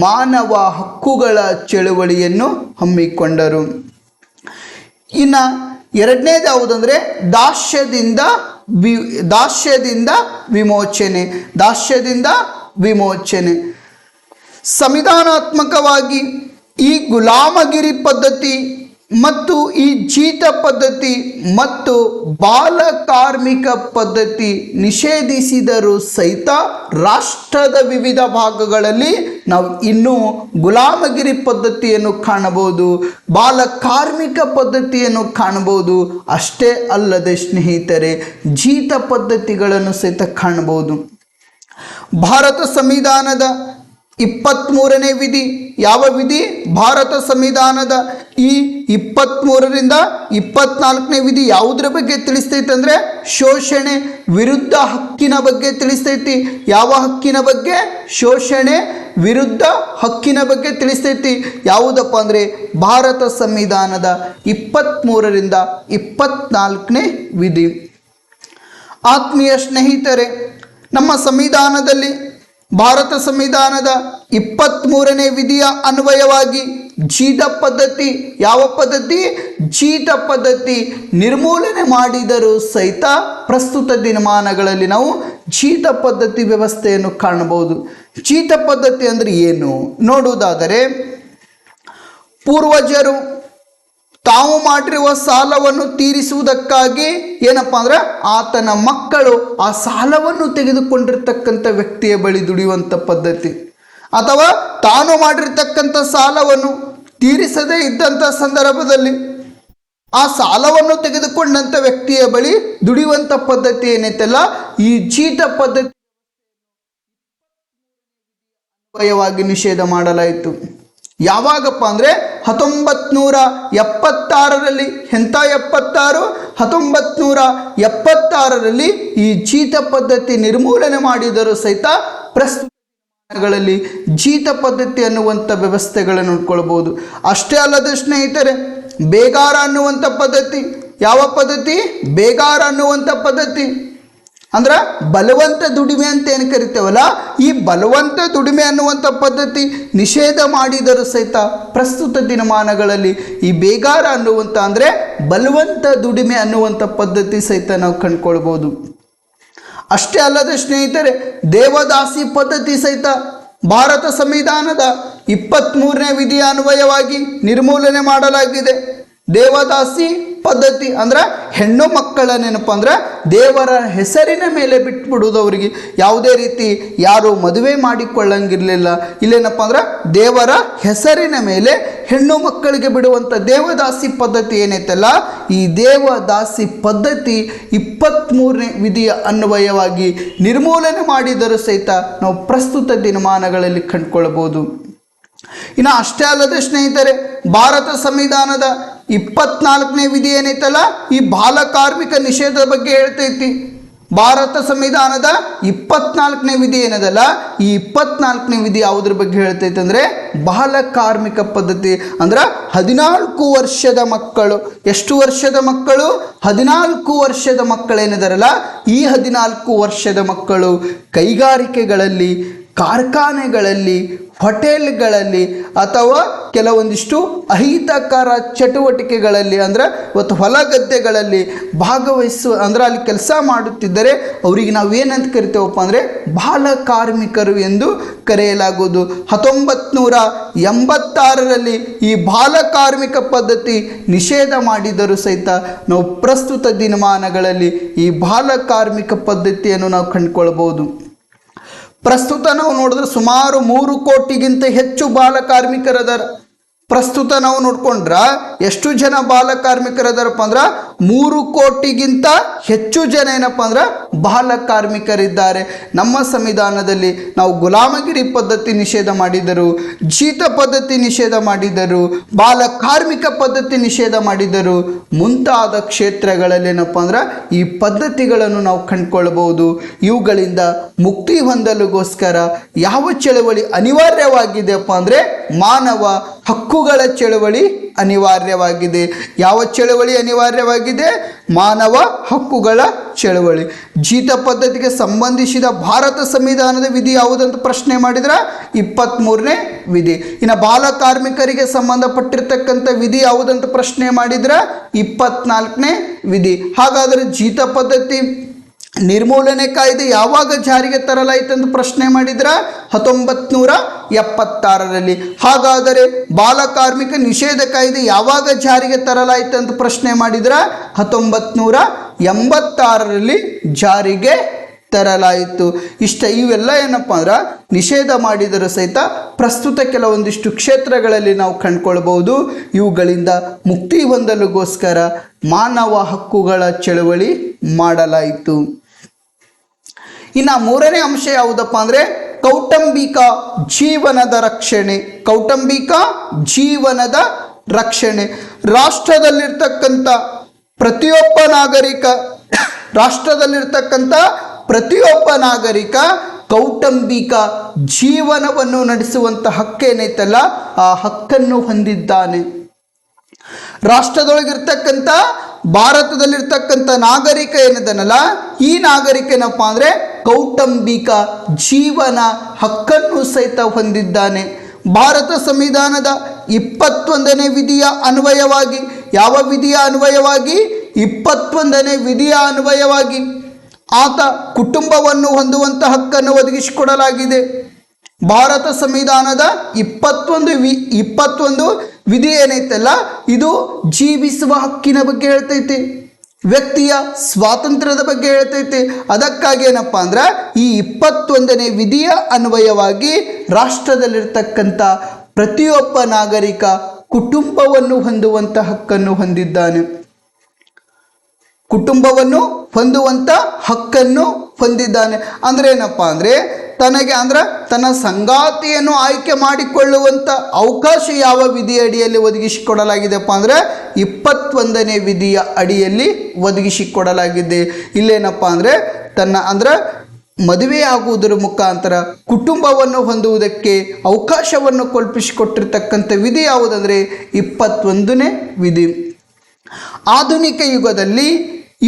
ಮಾನವ ಹಕ್ಕುಗಳ ಚಳುವಳಿಯನ್ನು ಹಮ್ಮಿಕೊಂಡರು. ಇನ್ನು ಎರಡನೇದು ಯಾವುದಂದರೆ ದಾಸ್ಯದಿಂದ ವಿಮೋಚನೆ. ಸಂವಿಧಾನಾತ್ಮಕವಾಗಿ ಈ ಗುಲಾಮಗಿರಿ ಪದ್ಧತಿ ಮತ್ತು ಈ ಜೀತ ಪದ್ಧತಿ ಮತ್ತು ಬಾಲ ಕಾರ್ಮಿಕ ಪದ್ಧತಿ ನಿಷೇಧಿಸಿದರೂ ಸಹಿತ ರಾಷ್ಟ್ರದ ವಿವಿಧ ಭಾಗಗಳಲ್ಲಿ ನಾವು ಇನ್ನೂ ಗುಲಾಮಗಿರಿ ಪದ್ಧತಿಯನ್ನು ಕಾಣಬಹುದು, ಬಾಲ ಕಾರ್ಮಿಕ ಪದ್ಧತಿಯನ್ನು ಕಾಣಬಹುದು. ಅಷ್ಟೇ ಅಲ್ಲದೆ ಸ್ನೇಹಿತರೆ, ಜೀತ ಪದ್ಧತಿಗಳನ್ನು ಸಹಿತ ಕಾಣಬಹುದು. ಭಾರತ ಸಂವಿಧಾನದ 23ನೇ ವಿಧಿ ಯಾವ ವಿಧಿ? ಭಾರತ ಸಂವಿಧಾನದ ಈ 23ರಿಂದ 24ನೇ ವಿಧಿ ಯಾವುದರ ಬಗ್ಗೆ ತಿಳಿಸ್ತೈತೆ ಅಂದರೆ ಶೋಷಣೆ ವಿರುದ್ಧ ಹಕ್ಕಿನ ಬಗ್ಗೆ ತಿಳಿಸ್ತೈತಿ. ಯಾವ ಹಕ್ಕಿನ ಬಗ್ಗೆ? ಶೋಷಣೆ ವಿರುದ್ಧ ಹಕ್ಕಿನ ಬಗ್ಗೆ ತಿಳಿಸ್ತೈತಿ. ಯಾವುದಪ್ಪ ಅಂದರೆ ಭಾರತ ಸಂವಿಧಾನದ 23ರಿಂದ 24ನೇ ವಿಧಿ. ಆತ್ಮೀಯ ಸ್ನೇಹಿತರೆ, ನಮ್ಮ ಸಂವಿಧಾನದಲ್ಲಿ ಭಾರತ ಸಂವಿಧಾನದ 23ನೇ ವಿಧಿಯ ಅನ್ವಯವಾಗಿ ಜೀತ ಪದ್ಧತಿ, ಯಾವ ಪದ್ಧತಿ? ಜೀತ ಪದ್ಧತಿ ನಿರ್ಮೂಲನೆ ಮಾಡಿದರೂ ಸಹಿತ ಪ್ರಸ್ತುತ ದಿನಮಾನಗಳಲ್ಲಿ ನಾವು ಜೀತ ಪದ್ಧತಿ ವ್ಯವಸ್ಥೆಯನ್ನು ಕಾಣಬಹುದು. ಜೀತ ಪದ್ಧತಿ ಅಂದರೆ ಏನು ನೋಡುವುದಾದರೆ, ಪೂರ್ವಜರು ತಾವು ಮಾಡಿರುವ ಸಾಲವನ್ನು ತೀರಿಸುವುದಕ್ಕಾಗಿ ಏನಪ್ಪ ಅಂದ್ರೆ ಆತನ ಮಕ್ಕಳು ಆ ಸಾಲವನ್ನು ತೆಗೆದುಕೊಂಡಿರ್ತಕ್ಕಂಥ ವ್ಯಕ್ತಿಯ ಬಳಿ ದುಡಿಯುವಂಥ ಪದ್ಧತಿ, ಅಥವಾ ತಾನು ಮಾಡಿರ್ತಕ್ಕಂಥ ಸಾಲವನ್ನು ತೀರಿಸದೇ ಇದ್ದಂಥ ಸಂದರ್ಭದಲ್ಲಿ ಆ ಸಾಲವನ್ನು ತೆಗೆದುಕೊಂಡಂಥ ವ್ಯಕ್ತಿಯ ಬಳಿ ದುಡಿಯುವಂಥ ಪದ್ಧತಿ ಏನೈತಲ್ಲ, ಈ ಜೀತ ಪದ್ಧತಿ ಅನ್ವಯವಾಗಿ ನಿಷೇಧ ಮಾಡಲಾಯಿತು. ಯಾವಾಗಪ್ಪ ಅಂದರೆ 1976ರಲ್ಲಿ. ಎಂಥ 76? 1976ರಲ್ಲಿ ಈ ಜೀತ ಪದ್ಧತಿ ನಿರ್ಮೂಲನೆ ಮಾಡಿದರೂ ಸಹಿತ ಪ್ರಸ್ತುತಗಳಲ್ಲಿ ಜೀತ ಪದ್ಧತಿ ಅನ್ನುವಂಥ ವ್ಯವಸ್ಥೆಗಳನ್ನು ನೋಡ್ಕೊಳ್ಬೋದು. ಅಷ್ಟೇ ಅಲ್ಲದೆ ಸ್ನೇಹಿತರೆ, ಬೇಗಾರ ಅನ್ನುವಂಥ ಪದ್ಧತಿ, ಯಾವ ಪದ್ಧತಿ? ಬೇಗಾರ ಅನ್ನುವಂಥ ಪದ್ಧತಿ. ಅಂದ್ರೆ ಬಲವಂತ ದುಡಿಮೆ ಅಂತ ಏನು ಕರಿತೇವಲ್ಲ, ಈ ಬಲವಂತ ದುಡಿಮೆ ಅನ್ನುವಂಥ ಪದ್ಧತಿ ನಿಷೇಧ ಮಾಡಿದರೂ ಸಹಿತ ಪ್ರಸ್ತುತ ದಿನಮಾನಗಳಲ್ಲಿ ಈ ಬೇಗಾರ ಅನ್ನುವಂಥ ಅಂದರೆ ಬಲವಂತ ದುಡಿಮೆ ಅನ್ನುವಂಥ ಪದ್ಧತಿ ಸಹಿತ ನಾವು ಕಂಡುಕೊಳ್ಬೋದು. ಅಷ್ಟೇ ಅಲ್ಲದೆ ಸ್ನೇಹಿತರೆ, ದೇವದಾಸಿ ಪದ್ಧತಿ ಸಹಿತ ಭಾರತ ಸಂವಿಧಾನದ 23ನೇ ವಿಧಿಯ ಅನ್ವಯವಾಗಿ ನಿರ್ಮೂಲನೆ ಮಾಡಲಾಗಿದೆ. ದೇವದಾಸಿ ಪದ್ಧತಿ ಅಂದ್ರೆ ಹೆಣ್ಣು ಮಕ್ಕಳನ್ನೇನಪ್ಪ ಅಂದ್ರೆ ದೇವರ ಹೆಸರಿನ ಮೇಲೆ ಬಿಟ್ಬಿಡುವುದು, ಅವರಿಗೆ ಯಾವುದೇ ರೀತಿ ಯಾರು ಮದುವೆ ಮಾಡಿಕೊಳ್ಳಂಗಿರಲಿಲ್ಲ. ಇಲ್ಲೇನಪ್ಪ ಅಂದ್ರೆ ದೇವರ ಹೆಸರಿನ ಮೇಲೆ ಹೆಣ್ಣು ಮಕ್ಕಳಿಗೆ ಬಿಡುವಂಥ ದೇವದಾಸಿ ಪದ್ಧತಿ ಏನೈತಲ್ಲ, ಈ ದೇವದಾಸಿ ಪದ್ಧತಿ 23ನೇ ವಿಧಿಯ ಅನ್ವಯವಾಗಿ ನಿರ್ಮೂಲನೆ ಮಾಡಿದರೂ ಸಹಿತ ನಾವು ಪ್ರಸ್ತುತ ದಿನಮಾನಗಳಲ್ಲಿ ಕಂಡುಕೊಳ್ಳಬಹುದು. ಇನ್ನು ಅಷ್ಟೇ ಅಲ್ಲದೆ ಸ್ನೇಹಿತರೆ, ಭಾರತ ಸಂವಿಧಾನದ 24ನೇ ವಿಧಿ ಏನೈತಲ್ಲ, ಈ ಬಾಲ ಕಾರ್ಮಿಕ ನಿಷೇಧದ ಬಗ್ಗೆ ಹೇಳ್ತೈತಿ. ಭಾರತ ಸಂವಿಧಾನದ 24ನೇ ವಿಧಿ ಏನದಲ್ಲ, ಈ 24ನೇ ವಿಧಿ ಯಾವುದ್ರ ಬಗ್ಗೆ ಹೇಳ್ತೈತೆ ಅಂದರೆ ಬಾಲ ಕಾರ್ಮಿಕ ಪದ್ಧತಿ. ಅಂದ್ರೆ 14 ವರ್ಷದ ಮಕ್ಕಳು, ಎಷ್ಟು ವರ್ಷದ ಮಕ್ಕಳು? 14 ವರ್ಷದ ಮಕ್ಕಳೇನಿದಾರಲ್ಲ, ಈ 14 ವರ್ಷದ ಮಕ್ಕಳು ಕೈಗಾರಿಕೆಗಳಲ್ಲಿ, ಕಾರ್ಖಾನೆಗಳಲ್ಲಿ, ಹೋಟೆಲ್ಗಳಲ್ಲಿ ಅಥವಾ ಕೆಲವೊಂದಿಷ್ಟು ಅಹಿತಕರ ಚಟುವಟಿಕೆಗಳಲ್ಲಿ ಅಂದರೆ ಇವತ್ತು ಹೊಲ ಗದ್ದೆಗಳಲ್ಲಿ ಭಾಗವಹಿಸುವ ಅಂದರೆ ಅಲ್ಲಿ ಕೆಲಸ ಮಾಡುತ್ತಿದ್ದರೆ ಅವರಿಗೆ ನಾವು ಏನಂತ ಕರಿತೇವಪ್ಪ ಅಂದರೆ ಬಾಲ ಕಾರ್ಮಿಕರು ಎಂದು ಕರೆಯಲಾಗುವುದು. 1986ರಲ್ಲಿ ಈ ಬಾಲ ಕಾರ್ಮಿಕ ಪದ್ಧತಿ ನಿಷೇಧ ಮಾಡಿದರೂ ಸಹಿತ ನಾವು ಪ್ರಸ್ತುತ ದಿನಮಾನಗಳಲ್ಲಿ ಈ ಬಾಲ ಕಾರ್ಮಿಕ ಪದ್ಧತಿಯನ್ನು ನಾವು ಕಂಡುಕೊಳ್ಬೋದು. ಪ್ರಸ್ತುತ ನಾವು ನೋಡಿದ್ರೆ ಸುಮಾರು 3 ಕೋಟಿಗಿಂತ ಹೆಚ್ಚು ಬಾಲ ಕಾರ್ಮಿಕರದಾರ. ಪ್ರಸ್ತುತ ನಾವು ನೋಡ್ಕೊಂಡ್ರ ಎಷ್ಟು ಜನ ಬಾಲ ಕಾರ್ಮಿಕರದಾರಪ್ಪ ಅಂದ್ರೆ 3 ಕೋಟಿಗಿಂತ ಹೆಚ್ಚು ಜನ ಏನಪ್ಪ ಅಂದ್ರೆ ಬಾಲ ಕಾರ್ಮಿಕರಿದ್ದಾರೆ. ನಮ್ಮ ಸಂವಿಧಾನದಲ್ಲಿ ನಾವು ಗುಲಾಮಗಿರಿ ಪದ್ಧತಿ ನಿಷೇಧ ಮಾಡಿದರು, ಜೀತ ಪದ್ಧತಿ ನಿಷೇಧ ಮಾಡಿದರು, ಬಾಲ ಕಾರ್ಮಿಕ ಪದ್ಧತಿ ನಿಷೇಧ ಮಾಡಿದರು. ಮುಂತಾದ ಕ್ಷೇತ್ರಗಳಲ್ಲಿ ಏನಪ್ಪ ಅಂದ್ರೆ ಈ ಪದ್ಧತಿಗಳನ್ನು ನಾವು ಕಂಡುಕೊಳ್ಬಹುದು. ಇವುಗಳಿಂದ ಮುಕ್ತಿ ಹೊಂದಲುಗೋಸ್ಕರ ಯಾವ ಚಳವಳಿ ಅನಿವಾರ್ಯವಾಗಿದೆಯಪ್ಪ ಅಂದರೆ ಮಾನವ ಹಕ್ಕುಗಳ ಚಳವಳಿ ಅನಿವಾರ್ಯವಾಗಿದೆ. ಯಾವ ಚಳವಳಿ ಅನಿವಾರ್ಯವಾಗಿದೆ? ಮಾನವ ಹಕ್ಕುಗಳ ಚಳವಳಿ. ಜೀತ ಪದ್ಧತಿಗೆ ಸಂಬಂಧಿಸಿದ ಭಾರತ ಸಂವಿಧಾನದ ವಿಧಿ ಯಾವುದಂತ ಪ್ರಶ್ನೆ ಮಾಡಿದ್ರೆ 23ನೇ ವಿಧಿ. ಇನ್ನು ಬಾಲ ಕಾರ್ಮಿಕರಿಗೆ ಸಂಬಂಧಪಟ್ಟಿರ್ತಕ್ಕಂಥ ವಿಧಿ ಯಾವುದಂತ ಪ್ರಶ್ನೆ ಮಾಡಿದ್ರೆ 24ನೇ ವಿಧಿ. ಹಾಗಾದರೆ ಜೀತ ಪದ್ಧತಿ ನಿರ್ಮೂಲನೆ ಕಾಯ್ದೆ ಯಾವಾಗ ಜಾರಿಗೆ ತರಲಾಯಿತಂತ ಪ್ರಶ್ನೆ ಮಾಡಿದ್ರ 1976ರಲ್ಲಿ. ಹಾಗಾದರೆ ಬಾಲ ಕಾರ್ಮಿಕ ನಿಷೇಧ ಕಾಯ್ದೆ ಯಾವಾಗ ಜಾರಿಗೆ ತರಲಾಯಿತಂತ ಪ್ರಶ್ನೆ ಮಾಡಿದ್ರ 1986ರಲ್ಲಿ ಜಾರಿಗೆ ತರಲಾಯಿತು. ಇವೆಲ್ಲ ಏನಪ್ಪ ಅಂದ್ರೆ ನಿಷೇಧ ಮಾಡಿದರೂ ಸಹಿತ ಪ್ರಸ್ತುತ ಕೆಲವೊಂದಿಷ್ಟು ಕ್ಷೇತ್ರಗಳಲ್ಲಿ ನಾವು ಕಂಡುಕೊಳ್ಬಹುದು. ಇವುಗಳಿಂದ ಮುಕ್ತಿ ಹೊಂದಲುಗೋಸ್ಕರ ಮಾನವ ಹಕ್ಕುಗಳ ಚಳವಳಿ ಮಾಡಲಾಯಿತು. ಇನ್ನು 3ನೇ ಅಂಶ ಯಾವುದಪ್ಪ ಅಂದರೆ ಕೌಟುಂಬಿಕ ಜೀವನದ ರಕ್ಷಣೆ. ಕೌಟುಂಬಿಕ ಜೀವನದ ರಕ್ಷಣೆ. ರಾಷ್ಟ್ರದಲ್ಲಿರ್ತಕ್ಕಂಥ ಪ್ರತಿಯೊಬ್ಬ ನಾಗರಿಕ ಕೌಟುಂಬಿಕ ಜೀವನವನ್ನು ನಡೆಸುವಂಥ ಹಕ್ಕೇನೈತಲ್ಲ, ಆ ಹಕ್ಕನ್ನು ಹೊಂದಿದ್ದಾನೆ. ರಾಷ್ಟ್ರದೊಳಗಿರ್ತಕ್ಕಂಥ ಭಾರತದಲ್ಲಿರ್ತಕ್ಕಂಥ ನಾಗರಿಕ ಏನಿದಾನಲ್ಲ, ಈ ನಾಗರಿಕ ಏನಪ್ಪ ಅಂದರೆ ಕೌಟುಂಬಿಕ ಜೀವನ ಹಕ್ಕನ್ನು ಸಹಿತ ಹೊಂದಿದ್ದಾನೆ. ಭಾರತ ಸಂವಿಧಾನದ 21ನೇ ವಿಧಿಯ ಅನ್ವಯವಾಗಿ, ಯಾವ ವಿಧಿಯ ಅನ್ವಯವಾಗಿ? 21ನೇ ವಿಧಿಯ ಅನ್ವಯವಾಗಿ ಆತ ಕುಟುಂಬವನ್ನು ಹೊಂದುವಂಥ ಹಕ್ಕನ್ನು ಒದಗಿಸಿಕೊಡಲಾಗಿದೆ. ಭಾರತ ಸಂವಿಧಾನದ 21 ವಿಧಿ ಏನೈತಲ್ಲ, ಇದು ಜೀವಿಸುವ ಹಕ್ಕಿನ ಬಗ್ಗೆ ಹೇಳ್ತೈತಿ, ವ್ಯಕ್ತಿಯ ಸ್ವಾತಂತ್ರ್ಯದ ಬಗ್ಗೆ ಹೇಳ್ತೈತಿ. ಅದಕ್ಕಾಗಿ ಏನಪ್ಪ ಅಂದ್ರೆ ಈ 21ನೇ ವಿಧಿಯ ಅನ್ವಯವಾಗಿ ರಾಷ್ಟ್ರದಲ್ಲಿರ್ತಕ್ಕಂಥ ಪ್ರತಿಯೊಬ್ಬ ನಾಗರಿಕ ಕುಟುಂಬವನ್ನು ಹೊಂದುವಂಥ ಹಕ್ಕನ್ನು ಹೊಂದಿದ್ದಾನೆ. ಕುಟುಂಬವನ್ನು ಹೊಂದುವಂಥ ಹಕ್ಕನ್ನು ಹೊಂದಿದ್ದಾನೆ. ಅಂದ್ರೆ ಏನಪ್ಪ ಅಂದರೆ ತನಗೆ ತನ್ನ ಸಂಗಾತಿಯನ್ನು ಆಯ್ಕೆ ಮಾಡಿಕೊಳ್ಳುವಂಥ ಅವಕಾಶ ಯಾವ ವಿಧಿಯ ಅಡಿಯಲ್ಲಿ ಒದಗಿಸಿಕೊಡಲಾಗಿದೆಪ್ಪ ಅಂದರೆ 21ನೇ ವಿಧಿಯ ಅಡಿಯಲ್ಲಿ ಒದಗಿಸಿಕೊಡಲಾಗಿದೆ. ಇಲ್ಲೇನಪ್ಪ ಅಂದರೆ ಮದುವೆಯಾಗುವುದರ ಮುಖಾಂತರ ಕುಟುಂಬವನ್ನು ಹೊಂದುವುದಕ್ಕೆ ಅವಕಾಶವನ್ನು ಕಲ್ಪಿಸಿಕೊಟ್ಟಿರ್ತಕ್ಕಂಥ ವಿಧಿ ಯಾವುದಂದರೆ 21ನೇ ವಿಧಿ. ಆಧುನಿಕ ಯುಗದಲ್ಲಿ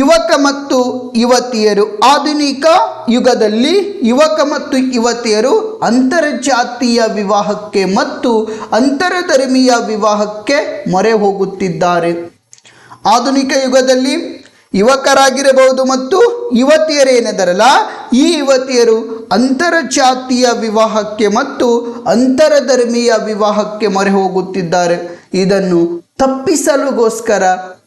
ಯುವಕ ಮತ್ತು ಯುವತಿಯರು ಆಧುನಿಕ ಯುಗದಲ್ಲಿ ಯುವಕ ಮತ್ತು ಯುವತಿಯರು ಅಂತರ್ಜಾತೀಯ ವಿವಾಹಕ್ಕೆ ಮತ್ತು ಅಂತರಧರ್ಮೀಯ ವಿವಾಹಕ್ಕೆ ಮೊರೆ ಹೋಗುತ್ತಿದ್ದಾರೆ. ಆಧುನಿಕ ಯುಗದಲ್ಲಿ ಯುವಕರಾಗಿರಬಹುದು ಮತ್ತು ಯುವತಿಯರೇನೆದರಲ್ಲ, ಈ ಯುವತಿಯರು ಅಂತರ್ಜಾತೀಯ ವಿವಾಹಕ್ಕೆ ಮತ್ತು ಅಂತರಧರ್ಮೀಯ ವಿವಾಹಕ್ಕೆ ಮೊರೆ ಹೋಗುತ್ತಿದ್ದಾರೆ. ಇದನ್ನು ತಪ್ಪಿಸಲುಗೋಸ್ಕರ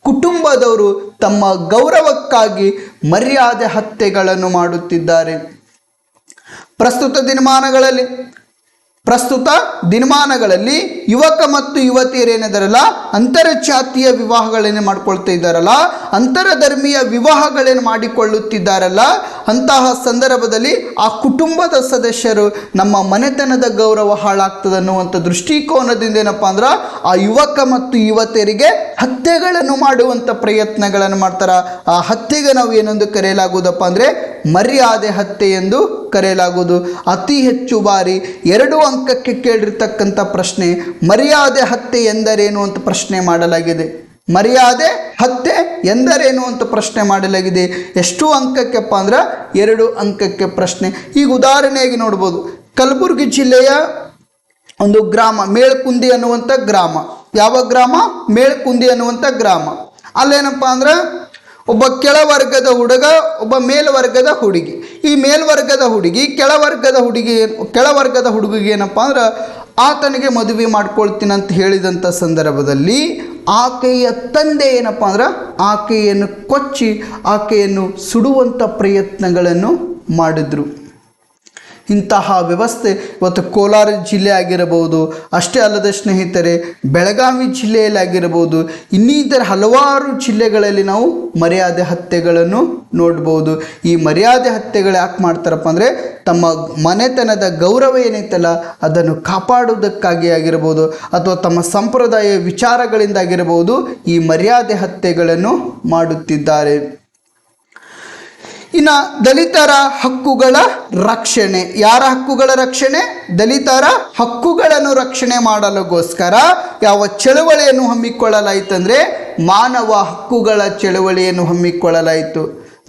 ಕುಟುಂಬದವರು ತಮ್ಮ ಗೌರವಕ್ಕಾಗಿ ಮರ್ಯಾದೆ ಹತ್ಯೆಗಳನ್ನು ಮಾಡುತ್ತಿದ್ದಾರೆ. ಪ್ರಸ್ತುತ ದಿನಮಾನಗಳಲ್ಲಿ ಯುವಕ ಮತ್ತು ಯುವತಿಯರೇನೆದರಲ್ಲ ಅಂತರ್ಜಾತೀಯ ವಿವಾಹಗಳೇನು ಮಾಡ್ಕೊಳ್ತಾ ಇದ್ದಾರಲ್ಲ, ಅಂತರಧರ್ಮೀಯ ವಿವಾಹಗಳೇನು ಮಾಡಿಕೊಳ್ಳುತ್ತಿದ್ದಾರಲ್ಲ, ಅಂತಹ ಸಂದರ್ಭದಲ್ಲಿ ಆ ಕುಟುಂಬದ ಸದಸ್ಯರು ನಮ್ಮ ಮನೆತನದ ಗೌರವ ಹಾಳಾಗ್ತದೆ ಅನ್ನುವಂಥ ದೃಷ್ಟಿಕೋನದಿಂದ ಏನಪ್ಪ ಅಂದ್ರೆ ಆ ಯುವಕ ಮತ್ತು ಯುವತಿಯರಿಗೆ ಹತ್ಯೆಗಳನ್ನು ಮಾಡುವಂಥ ಪ್ರಯತ್ನಗಳನ್ನು ಮಾಡ್ತಾರೆ. ಆ ಹತ್ಯೆಗೆ ನಾವು ಏನೊಂದು ಕರೆಯಲಾಗುವುದಪ್ಪ ಅಂದರೆ ಮರ್ಯಾದೆ ಹತ್ಯೆ ಎಂದು ಕರೆಯಲಾಗುವುದು. ಅತಿ ಹೆಚ್ಚು ಬಾರಿ 2 ಅಂಕಕ್ಕೆ ಕೇಳಿರ್ತಕ್ಕಂಥ ಪ್ರಶ್ನೆ ಮರ್ಯಾದೆ ಹತ್ಯೆ ಎಂದರೇನು ಅಂತ ಪ್ರಶ್ನೆ ಮಾಡಲಾಗಿದೆ. ಮರ್ಯಾದೆ ಹತ್ಯೆ ಎಂದರೇನು ಅಂತ ಪ್ರಶ್ನೆ ಮಾಡಲಾಗಿದೆ. ಎಷ್ಟು ಅಂಕಕ್ಕೆಪ್ಪ ಅಂದ್ರೆ 2 ಅಂಕಕ್ಕೆ ಪ್ರಶ್ನೆ. ಈಗ ಉದಾಹರಣೆಯಾಗಿ ನೋಡ್ಬೋದು, ಕಲಬುರಗಿ ಜಿಲ್ಲೆಯ ಒಂದು ಗ್ರಾಮ ಮೇಳ್ಕುಂದಿ ಅನ್ನುವಂಥ ಗ್ರಾಮ. ಯಾವ ಗ್ರಾಮ? ಮೇಳ್ಕುಂದಿ ಅನ್ನುವಂಥ ಗ್ರಾಮ. ಅಲ್ಲೇನಪ್ಪ ಅಂದ್ರೆ ಒಬ್ಬ ಕೆಳವರ್ಗದ ಹುಡುಗ, ಒಬ್ಬ ಮೇಲ್ವರ್ಗದ ಹುಡುಗಿ. ಈ ಮೇಲ್ವರ್ಗದ ಹುಡುಗಿ ಕೆಳವರ್ಗದ ಹುಡುಗಿಗೆ ಏನಪ್ಪ ಅಂದ್ರೆ ಆತನಿಗೆ ಮದುವೆ ಮಾಡ್ಕೊಳ್ತೀನಿ ಅಂತ ಹೇಳಿದಂಥ ಸಂದರ್ಭದಲ್ಲಿ ಆಕೆಯ ತಂದೆ ಏನಪ್ಪ ಅಂದ್ರೆ ಆಕೆಯನ್ನು ಕೊಚ್ಚಿ ಆಕೆಯನ್ನು ಸುಡುವಂಥ ಪ್ರಯತ್ನಗಳನ್ನು ಮಾಡಿದ್ರು. ಇಂತಹ ವ್ಯವಸ್ಥೆ ಇವತ್ತು ಕೋಲಾರ ಜಿಲ್ಲೆ ಆಗಿರಬಹುದು, ಅಷ್ಟೇ ಅಲ್ಲದೆ ಸ್ನೇಹಿತರೆ ಬೆಳಗಾವಿ ಜಿಲ್ಲೆಯಲ್ಲಿ ಆಗಿರಬಹುದು, ಇನ್ನಿತರ ಹಲವಾರು ಜಿಲ್ಲೆಗಳಲ್ಲಿ ನಾವು ಮರ್ಯಾದೆ ಹತ್ಯೆಗಳನ್ನು ನೋಡ್ಬೋದು. ಈ ಮರ್ಯಾದೆ ಹತ್ಯೆಗಳು ಯಾಕೆ ಮಾಡ್ತಾರಪ್ಪ ಅಂದರೆ ತಮ್ಮ ಮನೆತನದ ಗೌರವ ಏನೈತಲ್ಲ ಅದನ್ನು ಕಾಪಾಡುವುದಕ್ಕಾಗಿ ಆಗಿರ್ಬೋದು ಅಥವಾ ತಮ್ಮ ಸಂಪ್ರದಾಯ ವಿಚಾರಗಳಿಂದಾಗಿರಬಹುದು ಈ ಮರ್ಯಾದೆ ಹತ್ಯೆಗಳನ್ನು ಮಾಡುತ್ತಿದ್ದಾರೆ. ಇನ್ನು ದಲಿತರ ಹಕ್ಕುಗಳ ರಕ್ಷಣೆ. ಯಾರ ಹಕ್ಕುಗಳ ರಕ್ಷಣೆ? ದಲಿತರ ಹಕ್ಕುಗಳನ್ನು ರಕ್ಷಣೆ ಮಾಡಲುಗೋಸ್ಕರ ಯಾವ ಚಳವಳಿಯನ್ನು ಹಮ್ಮಿಕೊಳ್ಳಲಾಯಿತಂದರೆ ಮಾನವ ಹಕ್ಕುಗಳ ಚಳವಳಿಯನ್ನು ಹಮ್ಮಿಕೊಳ್ಳಲಾಯಿತು.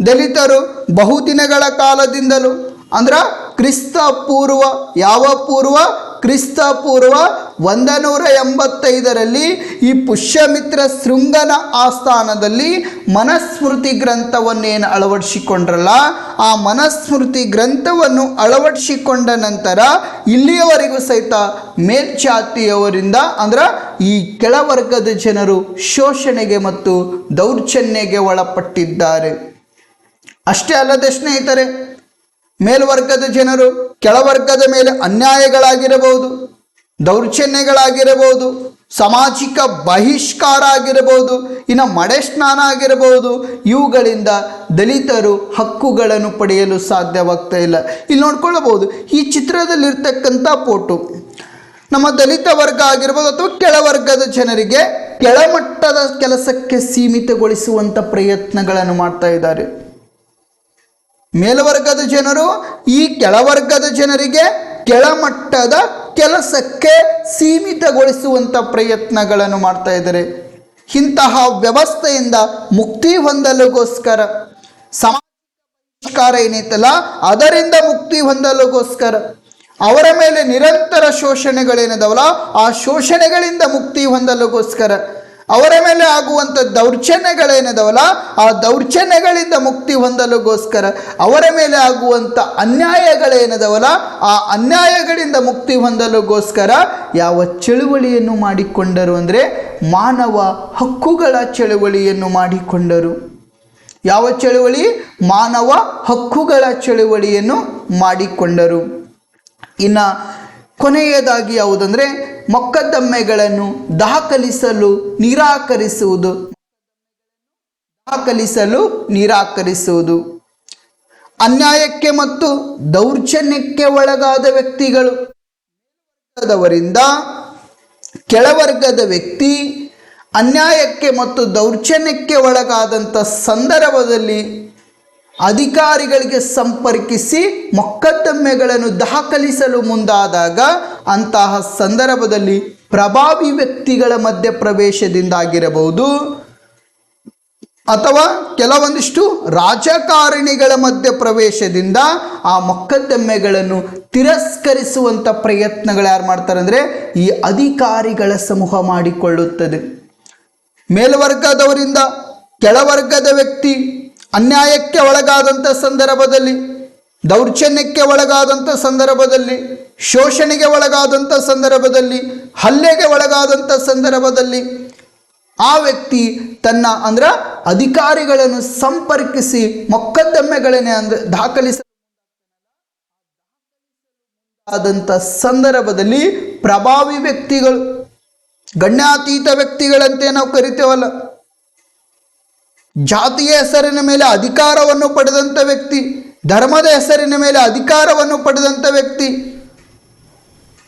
ದಲಿತರು ಬಹುದಿನಗಳ ಕಾಲದಿಂದಲೂ ಅಂದ್ರೆ ಕ್ರಿಸ್ತ ಪೂರ್ವ 185ರಲ್ಲಿ ಈ ಪುಷ್ಯಮಿತ್ರ ಶೃಂಗನ ಆಸ್ಥಾನದಲ್ಲಿ ಮನುಸ್ಮೃತಿ ಗ್ರಂಥವನ್ನೇನು ಅಳವಡಿಸಿಕೊಂಡ್ರಲ್ಲ, ಆ ಮನುಸ್ಮೃತಿ ಗ್ರಂಥವನ್ನು ಅಳವಡಿಸಿಕೊಂಡ ನಂತರ ಇಲ್ಲಿಯವರೆಗೂ ಸಹಿತ ಮೇಲ್ಜಾತಿಯವರಿಂದ ಅಂದ್ರೆ ಈ ಕೆಳವರ್ಗದ ಜನರು ಶೋಷಣೆಗೆ ಮತ್ತು ದೌರ್ಜನ್ಯಕ್ಕೆ ಒಳಪಟ್ಟಿದ್ದಾರೆ. ಅಷ್ಟೇ ಅಲ್ಲದೆ ಸ್ನೇಹಿತರೆ, ಮೇಲ್ವರ್ಗದ ಜನರು ಕೆಳವರ್ಗದ ಮೇಲೆ ಅನ್ಯಾಯಗಳಾಗಿರಬಹುದು, ದೌರ್ಜನ್ಯಗಳಾಗಿರಬಹುದು, ಸಾಮಾಜಿಕ ಬಹಿಷ್ಕಾರ ಆಗಿರಬಹುದು, ಇನ್ನು ಮಡೆ ಸ್ನಾನ ಆಗಿರಬಹುದು, ಇವುಗಳಿಂದ ದಲಿತರು ಹಕ್ಕುಗಳನ್ನು ಪಡೆಯಲು ಸಾಧ್ಯವಾಗ್ತಾ ಇಲ್ಲ. ಇಲ್ಲಿ ನೋಡ್ಕೊಳ್ಳಬಹುದು, ಈ ಚಿತ್ರದಲ್ಲಿರ್ತಕ್ಕಂಥ ಫೋಟೋ ನಮ್ಮ ದಲಿತ ವರ್ಗ ಆಗಿರ್ಬೋದು ಅಥವಾ ಕೆಳವರ್ಗದ ಜನರಿಗೆ ಕೆಳಮಟ್ಟದ ಕೆಲಸಕ್ಕೆ ಸೀಮಿತಗೊಳಿಸುವಂಥ ಪ್ರಯತ್ನಗಳನ್ನು ಮಾಡ್ತಾ ಇದ್ದಾರೆ. ಮೇಲ್ವರ್ಗದ ಜನರು ಈ ಕೆಳವರ್ಗದ ಜನರಿಗೆ ಕೆಳಮಟ್ಟದ ಕೆಲಸಕ್ಕೆ ಸೀಮಿತಗೊಳಿಸುವಂಥ ಪ್ರಯತ್ನಗಳನ್ನು ಮಾಡ್ತಾ ಇದ್ದಾರೆ. ಇಂತಹ ವ್ಯವಸ್ಥೆಯಿಂದ ಮುಕ್ತಿ ಹೊಂದಲುಗೋಸ್ಕರ ಸಮಾಜ ಏನೈತಲ್ಲ ಅದರಿಂದ ಮುಕ್ತಿ ಹೊಂದಲುಗೋಸ್ಕರ ಅವರ ಮೇಲೆ ನಿರಂತರ ಶೋಷಣೆಗಳೇನಿದಾವಲ್ಲ ಆ ಶೋಷಣೆಗಳಿಂದ ಮುಕ್ತಿ ಹೊಂದಲುಗೋಸ್ಕರ ಅವರ ಮೇಲೆ ಆಗುವಂಥ ದೌರ್ಜನ್ಯಗಳೇನಿದಾವಲ್ಲ ಆ ದೌರ್ಜನ್ಯಗಳಿಂದ ಮುಕ್ತಿ ಹೊಂದಲುಗೋಸ್ಕರ ಅವರ ಮೇಲೆ ಆಗುವಂಥ ಅನ್ಯಾಯಗಳೇನಿದಾವಲ್ಲ ಆ ಅನ್ಯಾಯಗಳಿಂದ ಮುಕ್ತಿ ಹೊಂದಲುಗೋಸ್ಕರ ಯಾವ ಚಳುವಳಿಯನ್ನು ಮಾಡಿಕೊಂಡರು ಅಂದರೆ ಮಾನವ ಹಕ್ಕುಗಳ ಚಳುವಳಿಯನ್ನು ಮಾಡಿಕೊಂಡರು. ಯಾವ ಚಳುವಳಿ? ಮಾನವ ಹಕ್ಕುಗಳ ಚಳುವಳಿಯನ್ನು ಮಾಡಿಕೊಂಡರು. ಇನ್ನು ಕೊನೆಯದಾಗಿ ಯಾವುದಂದರೆ ಮೊಕದ್ದಮೆಗಳನ್ನು ದಾಖಲಿಸಲು ನಿರಾಕರಿಸುವುದು. ಅನ್ಯಾಯಕ್ಕೆ ಮತ್ತು ದೌರ್ಜನ್ಯಕ್ಕೆ ಒಳಗಾದ ವ್ಯಕ್ತಿಗಳು ವರಿಂದ ಕೆಳವರ್ಗದ ವ್ಯಕ್ತಿ ಅನ್ಯಾಯಕ್ಕೆ ಮತ್ತು ದೌರ್ಜನ್ಯಕ್ಕೆ ಒಳಗಾದಂಥ ಸಂದರ್ಭದಲ್ಲಿ ಅಧಿಕಾರಿಗಳಿಗೆ ಸಂಪರ್ಕಿಸಿ ಮೊಕದ್ದಮೆಗಳನ್ನು ದಾಖಲಿಸಲು ಮುಂದಾದಾಗ ಅಂತಹ ಸಂದರ್ಭದಲ್ಲಿ ಪ್ರಭಾವಿ ವ್ಯಕ್ತಿಗಳ ಮಧ್ಯಪ್ರವೇಶದಿಂದಾಗಿರಬಹುದು, ಅಥವಾ ಕೆಲವೊಂದಿಷ್ಟು ರಾಜಕಾರಣಿಗಳ ಮಧ್ಯ ಪ್ರವೇಶದಿಂದ ಆ ಮೊಕದ್ದಮೆಗಳನ್ನು ತಿರಸ್ಕರಿಸುವಂಥ ಪ್ರಯತ್ನಗಳು ಯಾರು ಮಾಡ್ತಾರೆ ಅಂದರೆ ಈ ಅಧಿಕಾರಿಗಳ ಸಮೂಹ ಮಾಡಿಕೊಳ್ಳುತ್ತದೆ. ಮೇಲ್ವರ್ಗದವರಿಂದ ಕೆಳವರ್ಗದ ವ್ಯಕ್ತಿ ಅನ್ಯಾಯಕ್ಕೆ ಒಳಗಾದಂಥ ಸಂದರ್ಭದಲ್ಲಿ, ದೌರ್ಜನ್ಯಕ್ಕೆ ಒಳಗಾದಂಥ ಸಂದರ್ಭದಲ್ಲಿ, ಶೋಷಣೆಗೆ ಒಳಗಾದಂಥ ಸಂದರ್ಭದಲ್ಲಿ, ಹಲ್ಲೆಗೆ ಒಳಗಾದಂಥ ಸಂದರ್ಭದಲ್ಲಿ ಆ ವ್ಯಕ್ತಿ ತನ್ನ ಅಂದ್ರೆ ಅಧಿಕಾರಿಗಳನ್ನು ಸಂಪರ್ಕಿಸಿ ಮೊಕದ್ದಮೆಗಳನ್ನೇ ಅಂದರೆ ದಾಖಲಿಸಲಾದಂಥ ಸಂದರ್ಭದಲ್ಲಿ ಪ್ರಭಾವಿ ವ್ಯಕ್ತಿಗಳು, ಗಣ್ಯಾತೀತ ವ್ಯಕ್ತಿಗಳಂತೆ ನಾವು ಕರಿತೇವಲ್ಲ, ಜಾತಿಯ ಹೆಸರಿನ ಮೇಲೆ ಅಧಿಕಾರವನ್ನು ಪಡೆದಂಥ ವ್ಯಕ್ತಿ, ಧರ್ಮದ ಹೆಸರಿನ ಮೇಲೆ ಅಧಿಕಾರವನ್ನು ಪಡೆದಂಥ ವ್ಯಕ್ತಿ,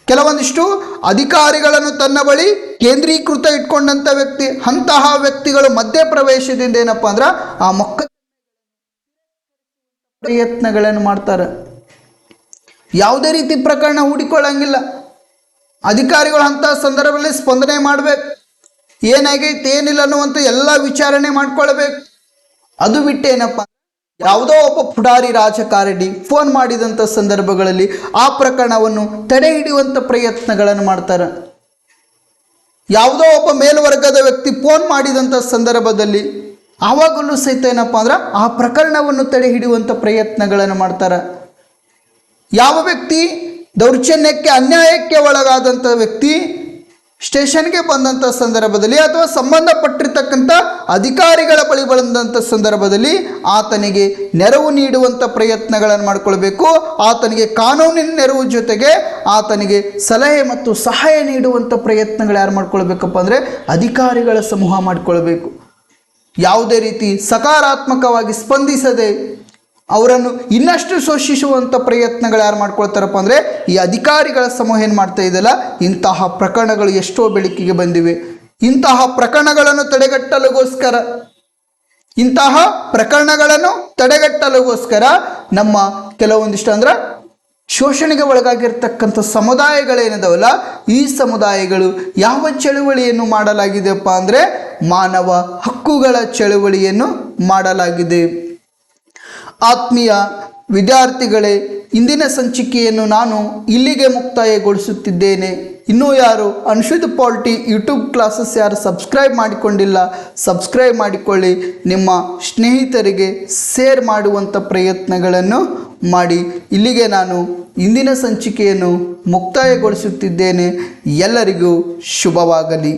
ಕೆಲವೊಂದಿಷ್ಟು ಅಧಿಕಾರಿಗಳನ್ನು ತನ್ನ ಬಳಿ ಕೇಂದ್ರೀಕೃತ ಇಟ್ಕೊಂಡಂಥ ವ್ಯಕ್ತಿ, ಅಂತಹ ವ್ಯಕ್ತಿಗಳು ಮಧ್ಯಪ್ರವೇಶದಿಂದ ಏನಪ್ಪ ಅಂದ್ರೆ ಆ ಪ್ರಯತ್ನಗಳನ್ನು ಮಾಡ್ತಾರೆ. ಯಾವುದೇ ರೀತಿ ಪ್ರಕರಣ ಹೂಡಿಕೊಳ್ಳಂಗಿಲ್ಲ. ಅಧಿಕಾರಿಗಳು ಅಂತಹ ಸಂದರ್ಭದಲ್ಲಿ ಸ್ಪಂದನೆ ಮಾಡಬೇಕು. ಏನಾಗೈತೆ ಏನಿಲ್ಲ ಅನ್ನುವಂಥ ಎಲ್ಲ ವಿಚಾರಣೆ ಮಾಡ್ಕೊಳ್ಬೇಕು. ಅದು ಬಿಟ್ಟೇನಪ್ಪ, ಯಾವುದೋ ಒಬ್ಬ ಪುಡಾರಿ ರಾಜಕಾರಣಿ ಫೋನ್ ಮಾಡಿದಂಥ ಸಂದರ್ಭಗಳಲ್ಲಿ ಆ ಪ್ರಕರಣವನ್ನು ತಡೆ ಹಿಡಿಯುವಂಥ ಪ್ರಯತ್ನಗಳನ್ನು ಮಾಡ್ತಾರೆ. ಯಾವುದೋ ಒಬ್ಬ ಮೇಲ್ವರ್ಗದ ವ್ಯಕ್ತಿ ಫೋನ್ ಮಾಡಿದಂಥ ಸಂದರ್ಭದಲ್ಲಿ ಆವಾಗಲೂ ಸಹಿತ ಏನಪ್ಪ ಅಂದ್ರೆ ಆ ಪ್ರಕರಣವನ್ನು ತಡೆ ಹಿಡಿಯುವಂಥ ಪ್ರಯತ್ನಗಳನ್ನು ಮಾಡ್ತಾರೆ. ಯಾವ ವ್ಯಕ್ತಿ ದೌರ್ಜನ್ಯಕ್ಕೆ ಅನ್ಯಾಯಕ್ಕೆ ಒಳಗಾದಂಥ ವ್ಯಕ್ತಿ ಸ್ಟೇಷನ್ಗೆ ಬಂದಂಥ ಸಂದರ್ಭದಲ್ಲಿ ಅಥವಾ ಸಂಬಂಧಪಟ್ಟಿರ್ತಕ್ಕಂಥ ಅಧಿಕಾರಿಗಳ ಬಳಿ ಬಂದಂಥ ಸಂದರ್ಭದಲ್ಲಿ ಆತನಿಗೆ ನೆರವು ನೀಡುವಂಥ ಪ್ರಯತ್ನಗಳನ್ನು ಮಾಡಿಕೊಳ್ಬೇಕು. ಆತನಿಗೆ ಕಾನೂನಿನ ನೆರವು ಜೊತೆಗೆ ಆತನಿಗೆ ಸಲಹೆ ಮತ್ತು ಸಹಾಯ ನೀಡುವಂಥ ಪ್ರಯತ್ನಗಳು ಯಾರು ಮಾಡ್ಕೊಳ್ಬೇಕಪ್ಪ ಅಂದರೆ ಅಧಿಕಾರಿಗಳ ಸಮೂಹ ಮಾಡಿಕೊಳ್ಬೇಕು. ಯಾವುದೇ ರೀತಿ ಸಕಾರಾತ್ಮಕವಾಗಿ ಸ್ಪಂದಿಸದೆ ಅವರನ್ನು ಇನ್ನಷ್ಟು ಶೋಷಿಸುವಂಥ ಪ್ರಯತ್ನಗಳು ಯಾರು ಮಾಡ್ಕೊಳ್ತಾರಪ್ಪ ಅಂದರೆ ಈ ಅಧಿಕಾರಿಗಳ ಸಮೂಹ ಏನು ಮಾಡ್ತಾ ಇದೆಯಲ್ಲ, ಇಂತಹ ಪ್ರಕರಣಗಳು ಎಷ್ಟೋ ಬೆಳಕಿಗೆ ಬಂದಿವೆ. ಇಂತಹ ಪ್ರಕರಣಗಳನ್ನು ತಡೆಗಟ್ಟಲುಗೋಸ್ಕರ ನಮ್ಮ ಕೆಲವೊಂದಿಷ್ಟು ಅಂದ್ರೆ ಶೋಷಣೆಗೆ ಒಳಗಾಗಿರ್ತಕ್ಕಂಥ ಸಮುದಾಯಗಳೇನಿದಾವಲ್ಲ, ಈ ಸಮುದಾಯಗಳು ಯಾವ ಚಳುವಳಿಯನ್ನು ಮಾಡಲಾಗಿದೆಯಪ್ಪ ಅಂದರೆ ಮಾನವ ಹಕ್ಕುಗಳ ಚಳುವಳಿಯನ್ನು ಮಾಡಲಾಗಿದೆ. ಆತ್ಮೀಯ ವಿದ್ಯಾರ್ಥಿಗಳೇ, ಇಂದಿನ ಸಂಚಿಕೆಯನ್ನು ನಾನು ಇಲ್ಲಿಗೆ ಮುಕ್ತಾಯಗೊಳಿಸುತ್ತಿದ್ದೇನೆ. ಇನ್ನೂ ಯಾರು ಅನ್ಶುದ್ ಪಾಲಿಟಿ ಯೂಟ್ಯೂಬ್ ಕ್ಲಾಸಸ್ ಯಾರು ಸಬ್ಸ್ಕ್ರೈಬ್ ಮಾಡಿಕೊಂಡಿಲ್ಲ, ಸಬ್ಸ್ಕ್ರೈಬ್ ಮಾಡಿಕೊಳ್ಳಿ. ನಿಮ್ಮ ಸ್ನೇಹಿತರಿಗೆ ಶೇರ್ ಮಾಡುವಂಥ ಪ್ರಯತ್ನಗಳನ್ನು ಮಾಡಿ. ಇಲ್ಲಿಗೆ ನಾನು ಇಂದಿನ ಸಂಚಿಕೆಯನ್ನು ಮುಕ್ತಾಯಗೊಳಿಸುತ್ತಿದ್ದೇನೆ. ಎಲ್ಲರಿಗೂ ಶುಭವಾಗಲಿ.